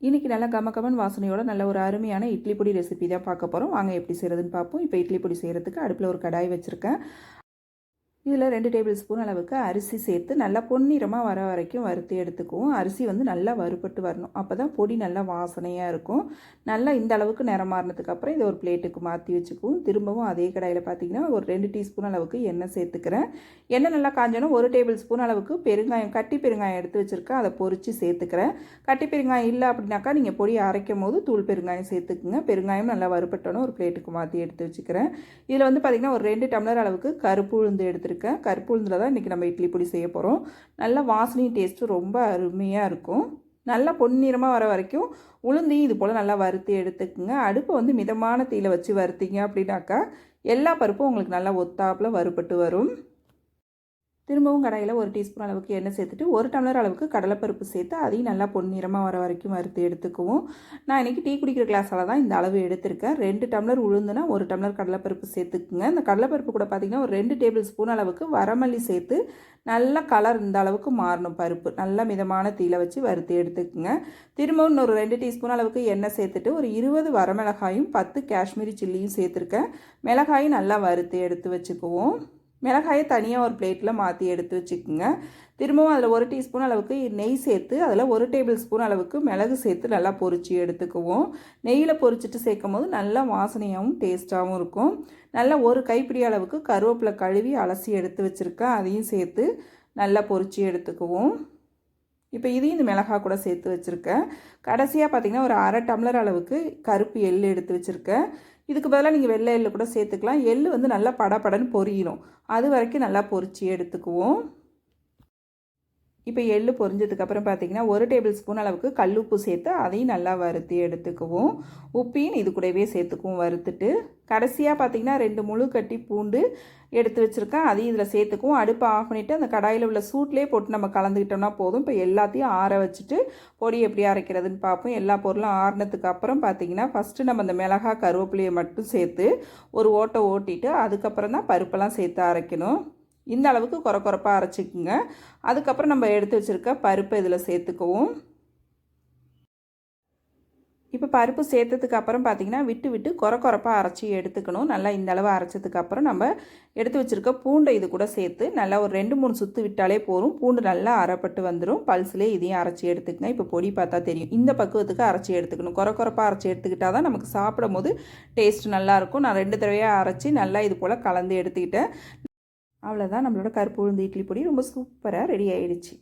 இன்றைக்கி நல்லா கமகமன் வாசனையோட நல்ல ஒரு அருமையான இட்லி பொடி ரெசிபி தான் பார்க்க போகிறோம். வாங்க எப்படி செய்கிறதுன்னு பார்ப்போம். இப்போ இட்லி பொடி செய்கிறதுக்கு அடுப்பில் ஒரு கடாய் வச்சுருக்கேன். இதில் 2 டேபிள் ஸ்பூன் அளவுக்கு அரிசி சேர்த்து நல்லா பொன்னிறமாக வர வரைக்கும் வறுத்து எடுத்துக்குவோம். அரிசி வந்து நல்லா வறுபட்டு வரணும். அப்போ தான் பொடி நல்லா வாசனையாக இருக்கும். நல்லா இந்த அளவுக்கு நிறம் மாறினதுக்கப்புறம் இதை ஒரு பிளேட்டுக்கு மாற்றி வச்சுக்குவோம். திரும்பவும் அதே கடாயில் பார்த்திங்கன்னா ஒரு 2 டீஸ்பூன் அளவுக்கு எண்ணெய் சேர்த்துக்கிறேன். எண்ணெய் நல்லா காஞ்சோன்னா 1 டேபிள் ஸ்பூன் அளவுக்கு பெருங்காயம், கட்டி பெருங்காயம் எடுத்து வச்சுருக்கேன். அதை பொரித்து சேர்த்துக்கிறேன். கட்டி பெருங்காயம் இல்லை அப்படின்னாக்கா நீங்கள் பொடி அரைக்கும் போது தூள் பெருங்காயம் சேர்த்துக்குங்க. பெருங்காயம் நல்லா வறுபட்டோன்னு ஒரு பிளேட்டுக்கு மாற்றி எடுத்து வச்சுக்கிறேன். இதில் வந்து பார்த்திங்கன்னா ஒரு 2 டம்ளர் அளவுக்கு கருப்பு உளுந்து எடுத்துருக்கேன். கருப்பு உளுந்தில் தான் இன்றைக்கி நம்ம இட்லி பொடி செய்ய போகிறோம். நல்ல வாசனையும் டேஸ்ட்டும் ரொம்ப அருமையாக இருக்கும். நல்லா பொன்னிறமாக வர வரைக்கும் உளுந்தையும் இது போல் நல்லா வறுத்து எடுத்துக்குங்க. அடுப்பை வந்து மிதமான தீயில் வச்சு வறுத்தீங்க அப்படின்னாக்கா எல்லா பருப்பும் உங்களுக்கு நல்லா ஒத்தாப்பில் வறுபட்டு வரும். திரும்பவும் கடாயில் 1 டீஸ்பூன் அளவுக்கு எண்ணெய் சேர்த்துட்டு 1 டம்ளர் அளவுக்கு கடலைப்பருப்பு சேர்த்து அதையும் நல்லா பொன்னிறமாக வர வரைக்கும் வறுத்து எடுத்துக்குவோம். நான் இன்றைக்கி டீ குடிக்கிற கிளாஸால் தான் இந்த அளவு எடுத்திருக்கேன். 2 டம்ளர் உளுந்துனா 1 டம்ளர் கடலைப்பருப்பு சேர்த்துக்குங்க. இந்த கடலைப்பருப்பு கூட பார்த்திங்கன்னா ஒரு 2 டேபிள் ஸ்பூன் அளவுக்கு வரமல்லி சேர்த்து நல்லா கலர் இந்த அளவுக்கு மாறணும். பருப்பு நல்லா மிதமான தீயில் வச்சு வறுத்து எடுத்துக்குங்க. திரும்பவும் இன்னொரு 2 டீஸ்பூன் அளவுக்கு எண்ணெய் சேர்த்துட்டு ஒரு 20 வரமிளகாயும் 10 காஷ்மீரி சில்லியும் சேர்த்துருக்கேன். மிளகாயும் நல்லா வறுத்து எடுத்து வச்சுக்குவோம். மிளகாயை தனியாக ஒரு பிளேட்டில் மாற்றி எடுத்து வச்சுக்கோங்க. திரும்பவும் அதில் 1 டீஸ்பூன் அளவுக்கு நெய் சேர்த்து அதில் 1 டேபிள் ஸ்பூன் அளவுக்கு மிளகு சேர்த்து நல்லா பொரித்து எடுத்துக்குவோம். நெய்யில் பொரிச்சிட்டு சேர்க்கும் போது நல்லா வாசனையாகவும் டேஸ்ட்டாகவும் இருக்கும். நல்லா ஒரு கைப்பிடி அளவுக்கு கருவேப்பிலை கழுவி அலசி எடுத்து வச்சுருக்கேன். அதையும் சேர்த்து நல்லா பொரித்து எடுத்துக்குவோம். இப்போ இதையும் இந்த மிளகாய் கூட சேர்த்து வச்சுருக்கேன். கடைசியாக பார்த்திங்கன்னா ஒரு 1/2 டம்ளர் அளவுக்கு கருப்பு எள் எடுத்து வச்சுருக்கேன். இதுக்கு பதிலாக நீங்கள் வெள்ளை எள்ளு கூட சேர்த்துக்கலாம். எள் வந்து நல்லா படபடன்னு பொரியணும். அது வரைக்கும் நல்லா பொரித்து எடுத்துக்குவோம். இப்போ எள்ளு பொரிஞ்சதுக்கப்புறம் பார்த்திங்கன்னா 1 டேபிள் ஸ்பூன் அளவுக்கு கல்லுப்பு சேர்த்து அதையும் நல்லா வறுத்து எடுத்துக்குவோம். உப்பையும் இது கூடவே சேர்த்துக்குவோம் வறுத்துட்டு. கடைசியாக பார்த்திங்கன்னா 2 முழு கட்டி பூண்டு எடுத்து வச்சுருக்கேன். அதையும் இதில் சேர்த்துக்குவோம். அடுப்பை ஆஃப் பண்ணிவிட்டு அந்த கடாயில் உள்ள சூட்லேயே போட்டு நம்ம கலந்துக்கிட்டோம்னா போதும். இப்போ எல்லாத்தையும் ஆற வச்சுட்டு பொடி எப்படி அரைக்கிறதுன்னு பார்ப்போம். எல்லா பொருளும் ஆறினதுக்கு அப்புறம் பார்த்திங்கன்னா ஃபஸ்ட்டு நம்ம அந்த மிளகாய் கருவேப்பிலையை மட்டும் சேர்த்து ஒரு ஓட்டை ஓட்டிட்டு அதுக்கப்புறம் தான் பருப்பெல்லாம் சேர்த்து அரைக்கணும். இந்த அளவுக்கு கொரப்பாக அரைச்சிக்குங்க. அதுக்கப்புறம் நம்ம எடுத்து வச்சுருக்க பருப்பை இதில் சேர்த்துக்குவோம். இப்போ பருப்பு சேர்த்ததுக்கு அப்புறம் பார்த்திங்கன்னா விட்டு கொரப்பாக அரைச்சி எடுத்துக்கணும். நல்லா இந்த அளவு அரைச்சதுக்கப்புறம் நம்ம எடுத்து வச்சுருக்க பூண்டை இது கூட சேர்த்து நல்லா ஒரு 2-3 சுற்று விட்டாலே போதும். பூண்டு நல்லா அரைப்பட்டு வந்துடும். பல்ஸ்லேயே இதையும் அரைச்சி எடுத்துக்கங்க. இப்போ பொடி பார்த்தா தெரியும். இந்த பக்குவத்துக்கு அரைச்சி எடுத்துக்கணும். கொரப்பாக அரைச்சி எடுத்துக்கிட்டால் தான் நமக்கு சாப்பிடும் போது டேஸ்ட் நல்லாயிருக்கும். நான் 2 தடவையாக அரைச்சி நல்லா இது போல் கலந்து எடுத்துக்கிட்டேன். அவ்வளோதான், நம்மளோட கருப்பு உளுந்து இட்லி பொடி ரொம்ப சூப்பராக ரெடி ஆகிடுச்சு.